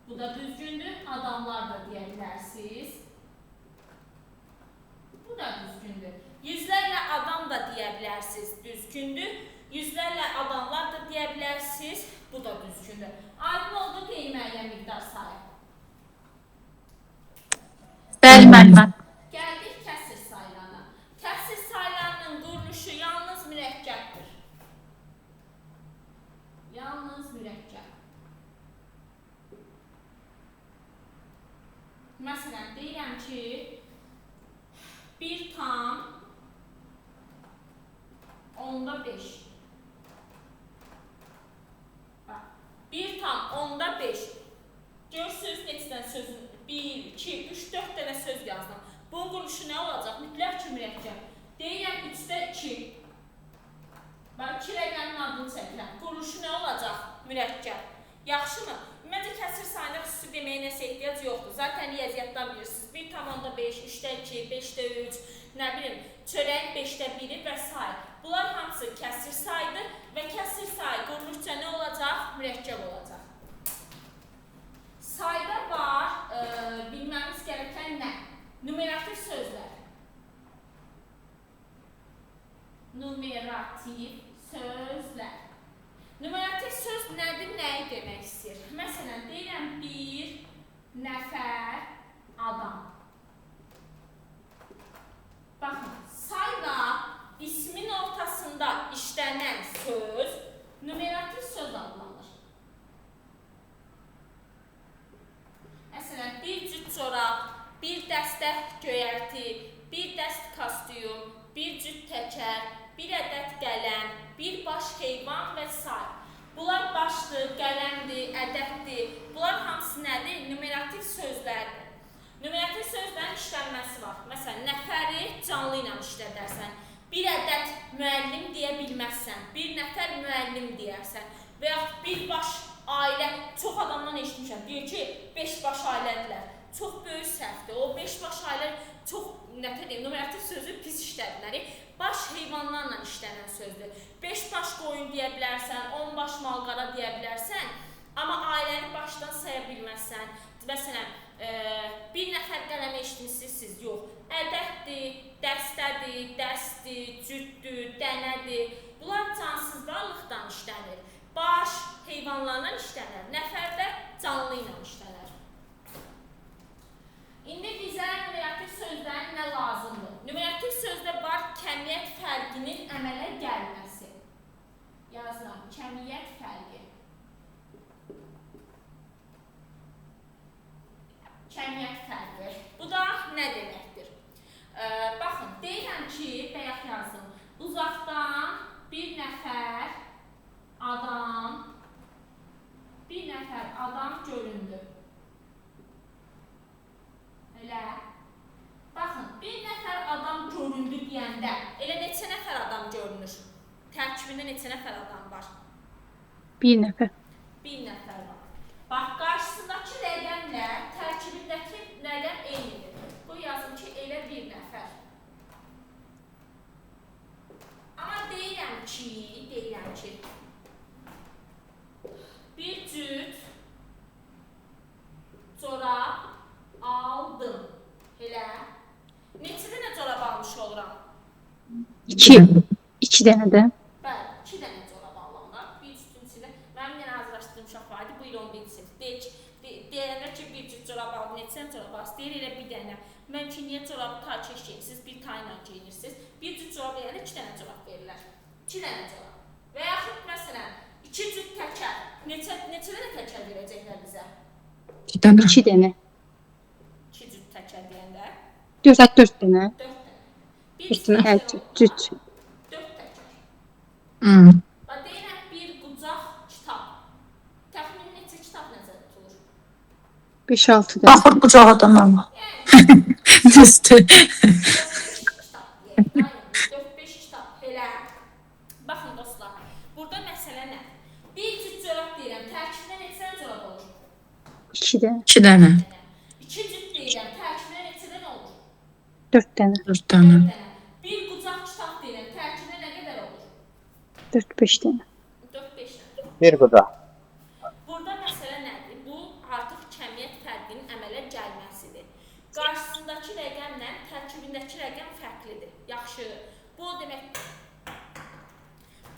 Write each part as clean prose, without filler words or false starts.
Bu da düzgündür. Adamlar da deyə bilərsiniz. Bu da düzgündür. Yüzlərlə adam da deyə bilərsiniz. Düzgündür. Yüzlərlə adamlar da deyə bilərsiniz. Bu da düzgündür. Aydın oldu qeyməyyə miqdar sayı. Bəli, müəllimə. Gəldik kəsir saylarına. Kəsir saylarının quruluşu yalnız mürəkkəbdir. Yalnız mürəkkəb. Məsələn, deyirəm ki, 1 tam onda 5. Bax, 1 tam onda 5. Görürsünüz, neçədən sözün 1, 2, 3, 4 dənə söz yazdım. Bunun quruluşu nə olacaq? Mütləq ki, mürəkkəb. Deyirəm 3-də 2. Bax, 2 rəqəmin adını çəkirəm. Quruluşu nə olacaq? Mürəkkəb. Yaxşımı? Ümumiyyətlə, kəsir sayına xüsusi deməyə nəsə ehtiyac yoxdur. Zaten riyaziyyatdan bilirsiniz. 1 tam onda 5, 3-də 2, 5-də 3, nə bilim, çörəyin 5-də 1-i və s. Bunlar hamısı kəsir saydır və kəsir sayı quruluşca nə olacaq? Mürəkkəb olacaq. Sayda var, bilməmiz gerəkən nə? Numerativ sözlər. Numerativ sözlər. Numerativ söz nədir, nəyi demək istəyir? Məsələn, deyirəm bir nəfər adam. Baxın, sayla ismin ortasında işlənən söz numerativ söz adlanır. Məsələn, bir cüt çorab, bir dəstə göyərti, bir dəst kostyum, bir cüt təkər, bir ədəd qələm, bir baş heyvan və s. Bunlar başdır, qələmdir, ədəddir. Bunlar hamısı nədir? Numerativ sözlərdir. Numerativ sözlərin işlənməsi var. Məsələn, nəfəri canlı ilə işlədərsən. Bir ədəd müəllim deyə bilməzsən. Bir nəfər müəllim deyərsən. Və yaxud bir baş ailə, çox adamdan eşitmişəm. Deyir ki, 5 baş ailədirlər. Çox böyük səhvdir. O 5 baş ailə çox, numerativ sözü pis işlədilər. Baş heyvanlarla işlənən sözdür. 5 baş qoyun deyə bilərsən, 10 baş malqara deyə bilərsən, amma ailəni başdan saya bilməzsən. Məsələn, bir nəfər qələmə eşitmişsiniz, yox. Ədəddir, dəstədir, dəstdir, cütdür, dənədir. Bunlar cansız varlıqdan işlənir. Baş heyvanlarla işlənir, nəfərlər canlı ilə işlənir. İndi bizə numerativ sözlərin nə lazımdır? Numerativ sözdə var kəmiyyət fərqinin əmələ gəlməsi. Yazıram, kəmiyyət fərqi. Kəmiyyət fərqi. Bu da nə deməkdir? Baxın, deyirəm ki, bayaq yazdım. Uzaqdan bir nəfər adam göründü. Elə. Baxın, bir nəfər adam göründü deyəndə, elə neçə nəfər adam görünür? Tərkibində neçə nəfər adam var? Bir nəfər. Bir nəfər var. Bax, qarşısındakı rəqəmlə tərkibindəki rəqəm eynidir. Bu yazım ki, elə bir nəfər. Amma deyirəm ki, bir cüt corab aldım. Elə. Neçə dənə corab almış oluram? 2. 2 dənə də. Bəli, 2 dənə corab alıram. Bir cütün içində. Mənim yenə azlaşdırdığım uşaq var idi. Bu il 11 sinif. Deyirlər ki, bir cüt corab aldım. Neçə dənə corab aldım? Deyir elə bir dənə. Mən ki, niyə corabı tayçı geyinirsiniz? Bir tayla geyinirsiniz. Bir cüt corab deyəndə 2 dənə corab verirlər. 2 dənə corab. Və yaxud məsələn, 2 cüt təkər. Neçə dənə təkər verəcəklər bizə? 2 dənə. 2 dənə. 2 cüt təkər deyəndə? 4 dənə. 4 dənə. Bir dənə cüt. 4 təkər. Deyirəm, bir qucaq kitab. Təxmini neçə kitab nəzərdə tutulur? 5-6 dənə. Baxır qucağa da mənim. Düzdür. 4-5 kitab. Belə. Baxın dostlar, burada məsələ nə? Bir cüt corab deyirəm, tərkibində neçə corab olur? 2 dənə. 2 dənə. 2 cüt deyirəm, tərkibində neçə dənə olur? 4 dənə. 4 dənə. Bir qucaq kitab deyirəm, tərkibində nə qədər olur? 4-5 dənə. 4-5 dənə. Bir qucaq. Burada məsələ nədir? Bu artıq içindəki rəqəm fərqlidir. Yaxşı. Bu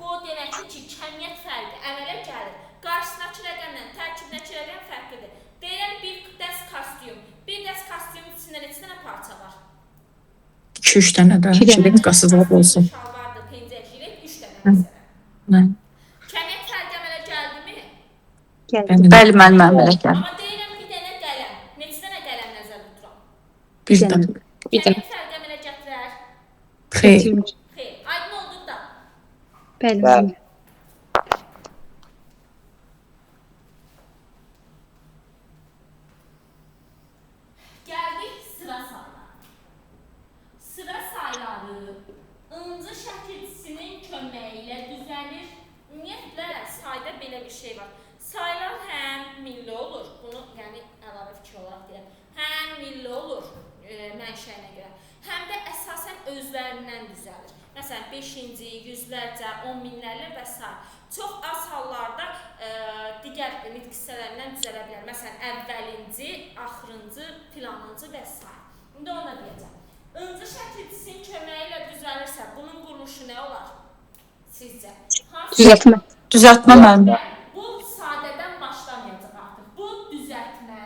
o deməkdir ki, kəmiyyət fərqi əmələ gəlir. Qarşısındakı rəqəmlə tərkibindəki rəqəm fərqlidir. Deyirəm bir dəst kostyum. Bir dəst kostyumun içində neçə dənə parça var? 2-3 dənə də jilet qasıqlıq olsun. Şalvardır, pencək, jilet 3 dənə məsələn. Kəmiyyət fərqi əmələ gəldimi? Gəldi. Bəli, mənim əmələ gəlir. Amma deyirəm bir dənə qələm. Neçə dənə qələm nəzərdə tuturam? Bir dənə. Kəmiyyət fərqi əmələ gətirər? Xeyr. Gətirmir. Xeyr. Aydın oldu da. Bəli, müəllimə. Gəldik sıra saylarına. Sıra sayları ıncı şəkilçisinin köməyi ilə düzəlir. Ümumiyyətlə sayda belə bir şey var. Saylar həm milli olur. Bunu yəni əlavə fikir olaraq deyirəm. Həm milli olur mənşəyinə görə. Həm də əsasən özlərindən düzəlir. Məsələn 5-ci, yüzlərcə, 10 minlərlə və s. Çox az hallarda digər nitq hissələrindən düzələ bilər. Məsələn əvvəlinci, axırıncı, filanıncı və s. İndi ona deyəcəm. Öncə şəkilçisinin köməyi ilə düzəlirsə bunun quruluşu nə olar? Sizcə? Düzəltmə. Düzəltmə mənim. Bu sadədən başlamayacaq artıq. Bu düzəltmə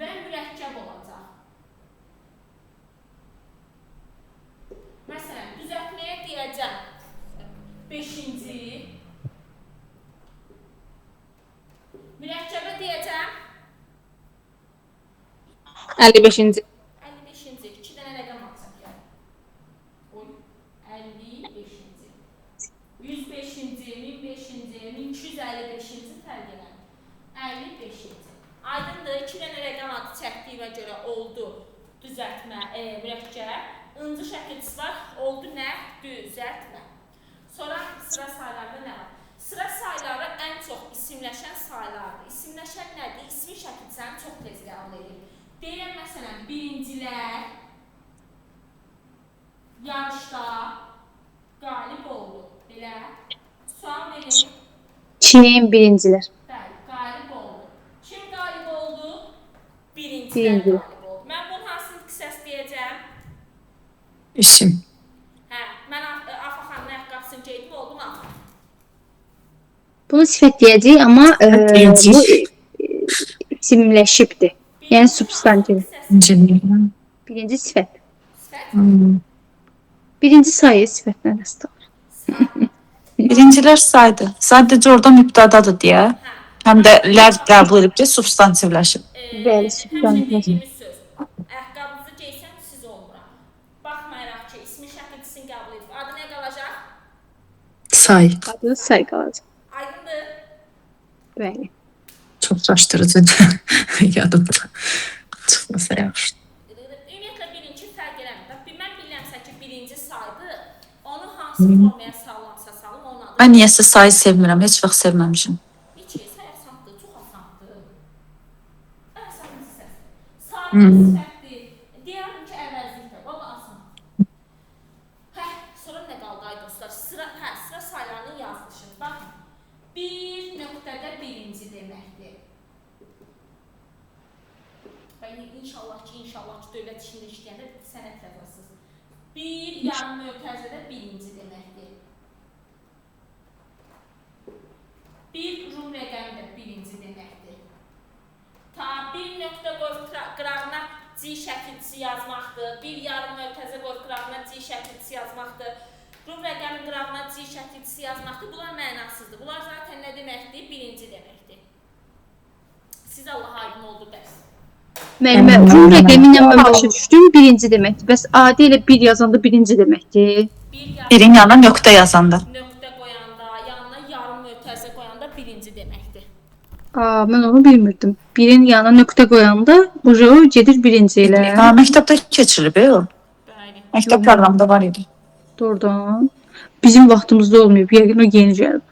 və mürəkkəb olacaq. Məsələn, düzəltməyə deyəcəm 5-ci, mürəkkəbə deyəcəm 55-ci. 55-ci, 2 dənə rəqəm alacaq yəni. 55-ci, 105-ci, 1005-ci, 1255-ci fərq eləmir. 55-ci. Aydındır, 2 dənə rəqəm adı çəkdiyimə görə oldu düzəltmə, mürəkkəb. Incı şəkilçisi var, oldu nə? Düzəltmə. Sonra sıra saylarında nə var? Sıra sayları ən çox isimləşən saylardır. İsimləşən nədir? İsmi şəkilçisini çox tez qəbul edir. Deyirəm məsələn, birincilər yarışda qalib oldu. Belə. Sual verin. Çinin birincilər. Bəli, qalib oldu. Kim qalib oldu? Birincilər Birinci. qalib oldu. Mən bunun hansını qısas deyəcəm? İsim. Hə, mən Afa xanımın ayaqqabısını geydim, oldu mu Afa? Bunu sifət deyəcəyik, amma Deyəcəyik. bu isimləşibdir. Yəni substantiv. İnciliyim. Birinci sifət. Sifət? Birinci sayı sifətlə rastlanır. Birincilər saydı. Sadəcə orada mübtədadır deyə. Həm də lər qəbul edib ki, substantivləşib. Bəli, Həmçinin substantiv. dediyimiz söz. Ayaqqabınızı geysəm siz olmuram. Baxmayaraq ki, ismi şəkilçisini qəbul edib. Adı nə qalacaq? Say. Adı say qalacaq. Aydındır. Bəli. Çox çaşdırıcı yadımda. Çıxmasa yaxşı. Ümumiyyətlə birinci fərq eləmir. Mən bilirəmsə ki, birinci saydı. Onu hansı formaya sallamsa salım, onun adı. Mən niyəsə sayı sevmirəm, heç vaxt sevməmişim. Heç say asandır, çox asandır. Asan hissəsi. Sabit sifətdir. Deyərəm ki, əvəzlikdir. Valla asan. Hə, sonra nə qaldı ay dostlar? Sıra saylarının yazılışını. Baxın. Bir nöqtədə birinci deməkdir. İnşallah ki, dövlət işində işləyəndə sənət yazasınız. Bir yarım mötərizədə birinci deməkdir. Bir rum rəqəmi də birinci deməkdir. Ta bir nöqtə qoyub qırağına C şəkilçisi yazmaqdır. Bir yarım mötərizə qoyub qırağına C şəkilçisi yazmaqdır. Rum rəqəmi qırağına C şəkilçisi yazmaqdır. Bunlar mənasızdır. Bunlar zaten nə deməkdir? Birinci deməkdir. Siz Allah aydın oldu bəs. Müəllimə, rum rəqəmi ilə mən başa düşdüm, birinci deməkdir. Bəs adi ilə bir yazanda birinci deməkdir. Birin yanına nöqtə yazanda. Nöqtə qoyanda, yanına yarım mötərizə qoyanda birinci deməkdir. Mən onu bilmirdim. Birin yanına nöqtə qoyanda o gedir birinci ilə. Məktəbdə keçirilib o. Bəli. Məktəb proqramında var idi. Doğrudan. Bizim vaxtımızda olmayıb. Yəqin o yeni gəlib.